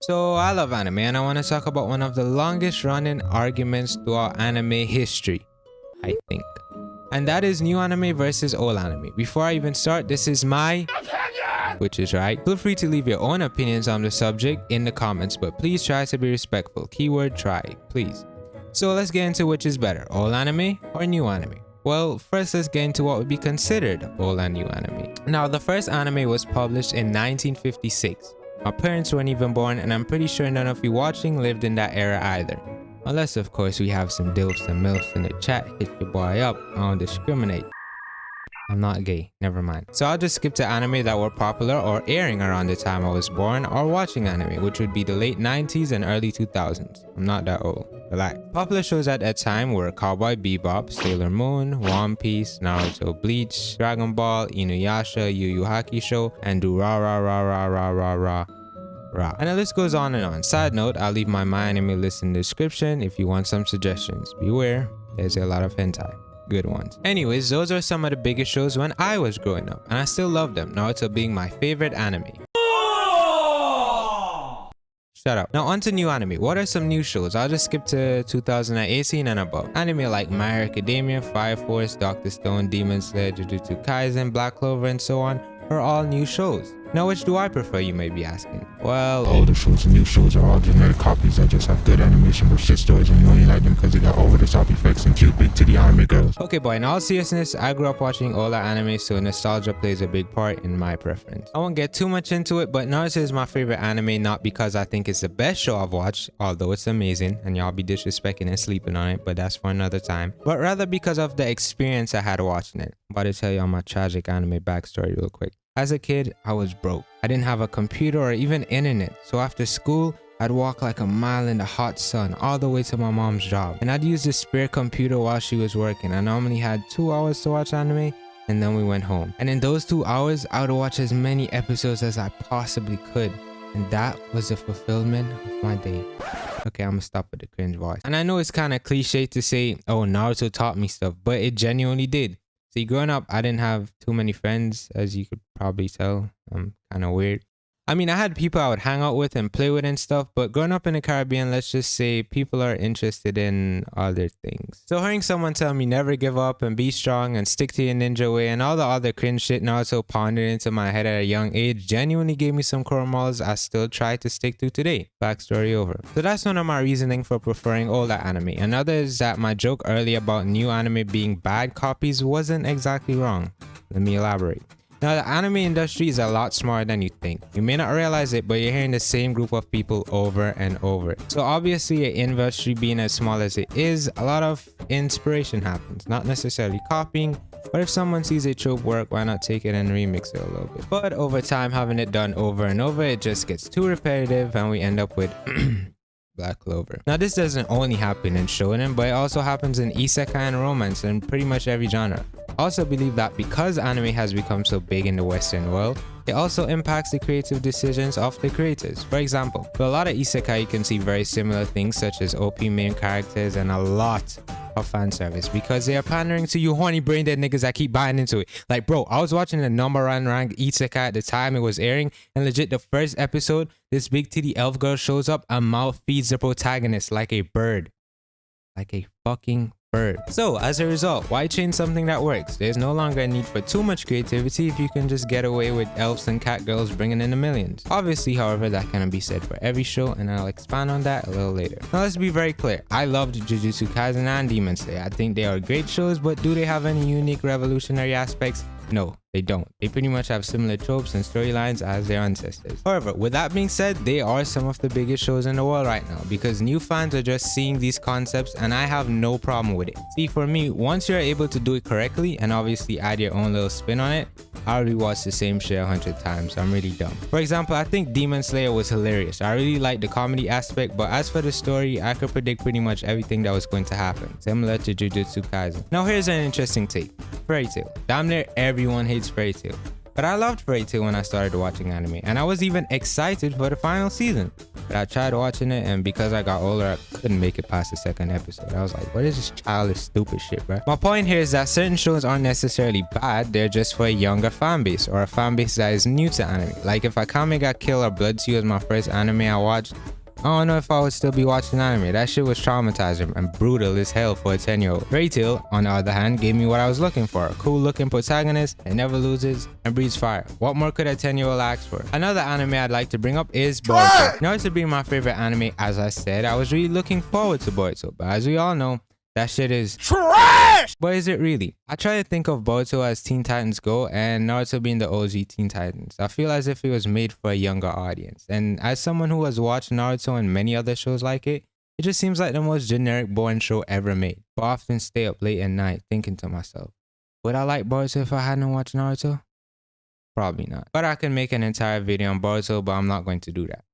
So I love anime and I want to talk about one of the longest running arguments throughout anime history, I think. And that is new anime versus old anime. Before I even start, this is my opinion, which is right. Feel free to leave your own opinions on the subject in the comments, but please try to be respectful. Keyword try, please. So let's get into which is better, old anime or new anime. Well, first let's get into what would be considered old and new anime. Now, the first anime was published in 1956. My parents weren't even born, and I'm pretty sure none of you watching lived in that era either. Unless, of course, we have some dilfs and milfs in the chat. Hit your boy up. I don't discriminate. I'm not gay. Never mind. So I'll just skip to anime that were popular or airing around the time I was born or watching anime, which would be the late 90s and early 2000s. I'm not that old. Relax. Popular shows at that time were Cowboy Bebop, Sailor Moon, One Piece, Naruto, Bleach, Dragon Ball, Inuyasha, Yu Yu Hakusho, and Durararararararara. And the list goes on and on. Side note, I'll leave my anime list in the description if you want some suggestions. Beware, there's a lot of hentai. Good ones. Anyways, those are some of the biggest shows when I was growing up, and I still love them, Naruto being my favorite anime. Shut up. Now onto new anime. What are some new shows? I'll just skip to 2018 and above. Anime like My Hero Academia, Fire Force, Dr. Stone, Demon Slayer, Jujutsu Kaisen, Black Clover, and so on are all new shows. Now, which do I prefer, you may be asking? Well, older shows and new shows are all generic copies that just have good animation with shit stories, and you only like them because they got over-the-top effects and cute big titty anime girls. Okay, boy, in all seriousness, I grew up watching older anime, so nostalgia plays a big part in my preference. I won't get too much into it, but Naruto is my favorite anime, not because I think it's the best show I've watched, although it's amazing, and y'all be disrespecting and sleeping on it, but that's for another time. But rather because of the experience I had watching it. I'm about to tell y'all my tragic anime backstory real quick. As a kid, I was broke. I didn't have a computer or even internet, so after school, I'd walk like a mile in the hot sun all the way to my mom's job. And I'd use the spare computer while she was working. I normally had 2 hours to watch anime, and then we went home. And in those 2 hours, I would watch as many episodes as I possibly could. And that was the fulfillment of my day. Okay, I'm gonna stop with the cringe voice. And I know it's kind of cliche to say, oh, Naruto taught me stuff, but it genuinely did. See, growing up, I didn't have too many friends, as you could probably tell. I'm kind of weird. I mean, I had people I would hang out with and play with and stuff, but growing up in the Caribbean, let's just say people are interested in other things. So hearing someone tell me never give up and be strong and stick to your ninja way and all the other cringe shit Naruto pondered into my head at a young age genuinely gave me some core morals I still try to stick to today. Backstory over. So that's one of my reasoning for preferring older anime. Another is that my joke earlier about new anime being bad copies wasn't exactly wrong. Let me elaborate. Now, the anime industry is a lot smarter than you think. You may not realize it, but you're hearing the same group of people over and over. So obviously, an industry being as small as it is, a lot of inspiration happens. Not necessarily copying, but if someone sees a trope work, why not take it and remix it a little bit? But over time, having it done over and over, it just gets too repetitive and we end up with Black Clover. Now, this doesn't only happen in shonen, but it also happens in isekai and romance and pretty much every genre. I also believe that because anime has become so big in the Western world, it also impacts the creative decisions of the creators. For example, for a lot of isekai, you can see very similar things such as OP main characters and a lot of fan service because they are pandering to you horny brain dead niggas that keep buying into it. Like, bro, I was watching the number one ranked isekai at the time it was airing, and legit the first episode, this big titty elf girl shows up and mouth feeds the protagonist like a bird. Like a fucking bird. So as a result, why change something that works? There's no longer a need for too much creativity if you can just get away with elves and cat girls bringing in the millions. Obviously, however, that cannot be said for every show, and I'll expand on that a little later. Now let's be very clear. I loved Jujutsu Kaisen and Demon Slayer. I think they are great shows, but do they have any unique revolutionary aspects? No, they don't. They pretty much have similar tropes and storylines as their ancestors. However, with that being said, they are some of the biggest shows in the world right now because new fans are just seeing these concepts, and I have no problem with it. See, for me, once you're able to do it correctly and obviously add your own little spin on it, I'll rewatch the same shit 100 times. I'm really dumb. For example, I think Demon Slayer was hilarious. I really liked the comedy aspect, but as for the story, I could predict pretty much everything that was going to happen, similar to Jujutsu Kaisen. Now here's an interesting take. Fairy Tail. Damn near everyone hates Fairy Tail. But I loved Fairy Tail when I started watching anime, and I was even excited for the final season. But I tried watching it, and because I got older, I couldn't make it past the second episode. I was like, what is this childish, stupid shit, bro? My point here is that certain shows aren't necessarily bad. They're just for a younger fan base, or a fan base that is new to anime. Like if Akame got Kill or Blood Sea was my first anime I watched, I don't know if I would still be watching anime. That shit was traumatizing and brutal as hell for a 10-year-old. Fairy Tail, on the other hand, gave me what I was looking for. A cool looking protagonist that never loses and breathes fire. What more could a 10-year-old ask for? Another anime I'd like to bring up is Boruto. Now, to be my favorite anime, as I said, I was really looking forward to Boruto. But as we all know, that shit is trash! But is it really? I try to think of Boruto as Teen Titans Go and Naruto being the OG Teen Titans. I feel as if it was made for a younger audience. And as someone who has watched Naruto and many other shows like it, it just seems like the most generic, boring show ever made. But I often stay up late at night thinking to myself, would I like Boruto if I hadn't watched Naruto? Probably not. But I can make an entire video on Boruto, but I'm not going to do that.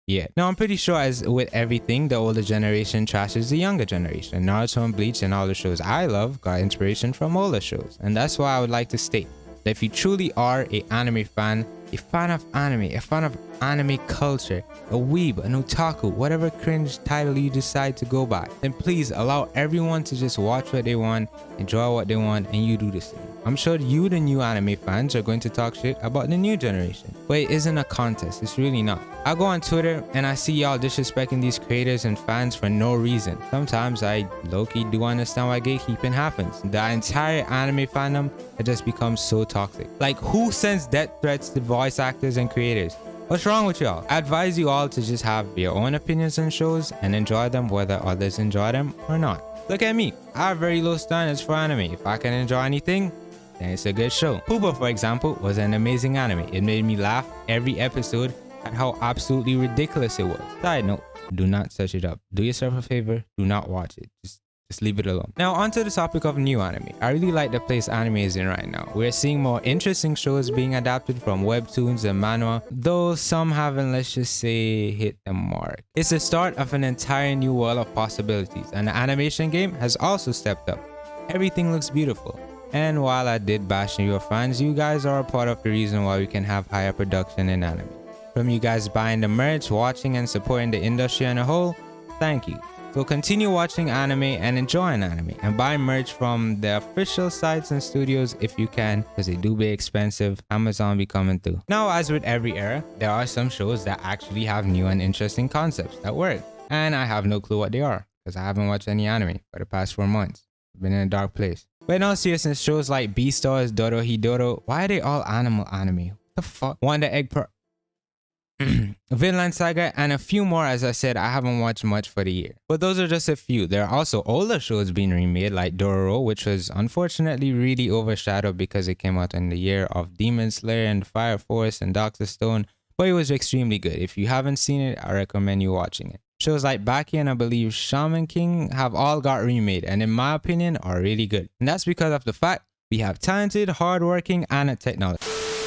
Yeah. Now, I'm pretty sure as with everything, the older generation trashes the younger generation. Naruto and Bleach and all the shows I love got inspiration from older shows. And that's why I would like to state that if you truly are an anime fan, a fan of anime, a fan of anime culture, a weeb, an otaku, whatever cringe title you decide to go by, then please allow everyone to just watch what they want, enjoy what they want, and you do the same. I'm sure you, the new anime fans, are going to talk shit about the new generation. But it isn't a contest, it's really not. I go on Twitter and I see y'all disrespecting these creators and fans for no reason. Sometimes I low-key do understand why gatekeeping happens. The entire anime fandom has just become so toxic. Like, who sends death threats to voice actors and creators? What's wrong with y'all? I advise you all to just have your own opinions on shows and enjoy them whether others enjoy them or not. Look at me. I have very low standards for anime. If I can enjoy anything, then it's a good show. Pupa, for example, was an amazing anime. It made me laugh every episode at how absolutely ridiculous it was. Side note, do not search it up. Do yourself a favor, do not watch it. Just leave it alone. Now, onto the topic of new anime. I really like the place anime is in right now. We're seeing more interesting shows being adapted from webtoons and manhwa, though some haven't, let's just say, hit the mark. It's the start of an entire new world of possibilities, and the animation game has also stepped up. Everything looks beautiful. And while I did bash your fans, you guys are a part of the reason why we can have higher production in anime. From you guys buying the merch, watching and supporting the industry on a whole, thank you. So continue watching anime and enjoying anime, and buy merch from the official sites and studios if you can, because they do be expensive. Amazon be coming through. Now, as with every era, there are some shows that actually have new and interesting concepts that work, and I have no clue what they are because I haven't watched any anime for the past 4 months. I've been in a dark place. But in all seriousness, shows like Beastars, Dorohedoro, why are they all animal anime? What the fuck? Wonder Egg Vinland Saga, and a few more. As I said, I haven't watched much for the year. But those are just a few. There are also older shows being remade like Dororo, which was unfortunately really overshadowed because it came out in the year of Demon Slayer and Fire Force and Dr. Stone. But it was extremely good. If you haven't seen it, I recommend you watching it. Shows like Baki and I believe Shaman King have all got remade, and in my opinion are really good. And that's because of the fact we have talented, hardworking anime technology.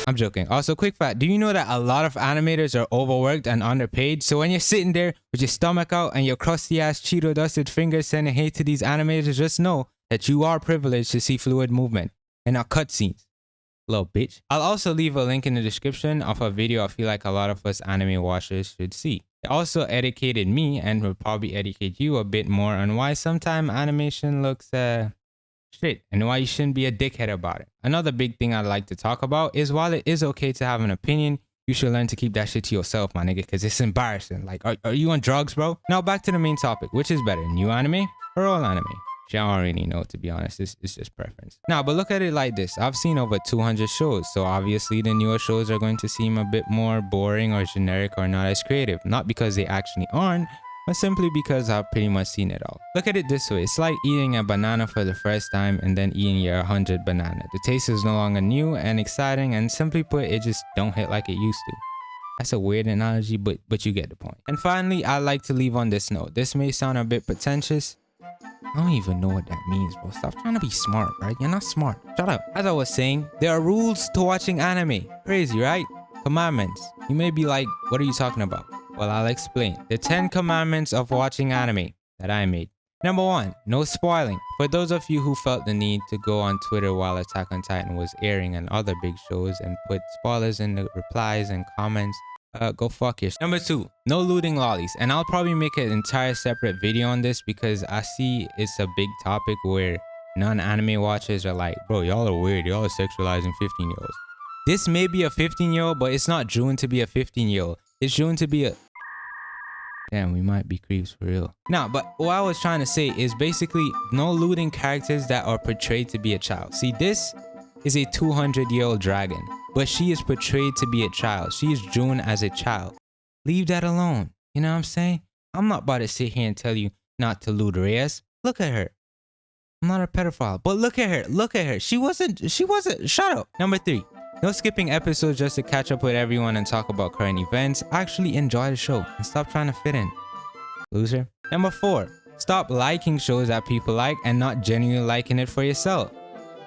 I'm joking. Also, quick fact, do you know that a lot of animators are overworked and underpaid? So when you're sitting there with your stomach out and your crusty ass Cheeto dusted fingers sending hate to these animators, just know that you are privileged to see fluid movement and not cutscenes. Little bitch. I'll also leave a link in the description of a video I feel like a lot of us anime watchers should see. It also educated me and will probably educate you a bit more on why sometimes animation looks shit and why you shouldn't be a dickhead about it. Another big thing I'd like to talk about is while it is okay to have an opinion, you should learn to keep that shit to yourself, my nigga, because it's embarrassing. Like, are you on drugs, bro? Now back to the main topic, which is better, new anime or old anime? I don't really know, to be honest. It's just preference. Now, but look at it like this. I've seen over 200 shows, so obviously the newer shows are going to seem a bit more boring or generic or not as creative. Not because they actually aren't, but simply because I've pretty much seen it all. Look at it this way. It's like eating a banana for the first time and then eating your 100th banana. The taste is no longer new and exciting, and simply put, it just don't hit like it used to. That's a weird analogy, but you get the point. And finally, I'd like to leave on this note. This may sound a bit pretentious. I don't even know what that means, bro. Stop trying to be smart, right? You're not smart. Shut up. As I was saying, there are rules to watching anime. Crazy, right? Commandments. You may be like, what are you talking about? Well, I'll explain. The 10 commandments of watching anime that I made. Number 1, no spoiling. For those of you who felt the need to go on Twitter while Attack on Titan was airing and other big shows and put spoilers in the replies and comments, Go fuck yourself. Number 2, no looting lollies. And I'll probably make an entire separate video on this because I see it's a big topic where non-anime watchers are like, bro, y'all are weird. Y'all are sexualizing 15-year-olds. This may be a 15-year-old, but it's not June to be a 15-year-old. It's June to be a... Damn, we might be creeps for real. Nah, but what I was trying to say is basically no looting characters that are portrayed to be a child. See, this is a 200-year-old dragon, but she is portrayed to be a child. She is June as a child. Leave that alone. You know what I'm saying? I'm not about to sit here and tell you not to loot Reyes. Look at her. I'm not a pedophile, but look at her. Look at her. She wasn't. Shut up. Number 3. No skipping episodes just to catch up with everyone and talk about current events. Actually enjoy the show and stop trying to fit in. Loser. Number 4. Stop liking shows that people like and not genuinely liking it for yourself.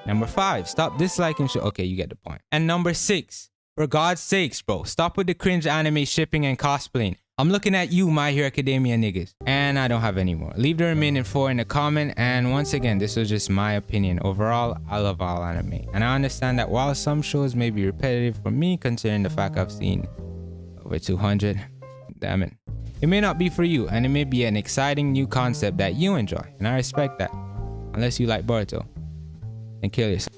Number 5. Stop disliking shows. Okay, you get the point. And number 6. For God's sakes, bro, stop with the cringe anime shipping and cosplaying. I'm looking at you, My Hero Academia niggas. And I don't have any more. Leave the remaining 4 in the comment. And once again, this was just my opinion. Overall, I love all anime. And I understand that while some shows may be repetitive for me, considering the fact I've seen over 200, damn it. It may not be for you, and it may be an exciting new concept that you enjoy. And I respect that. Unless you like Boruto. And kill yourself.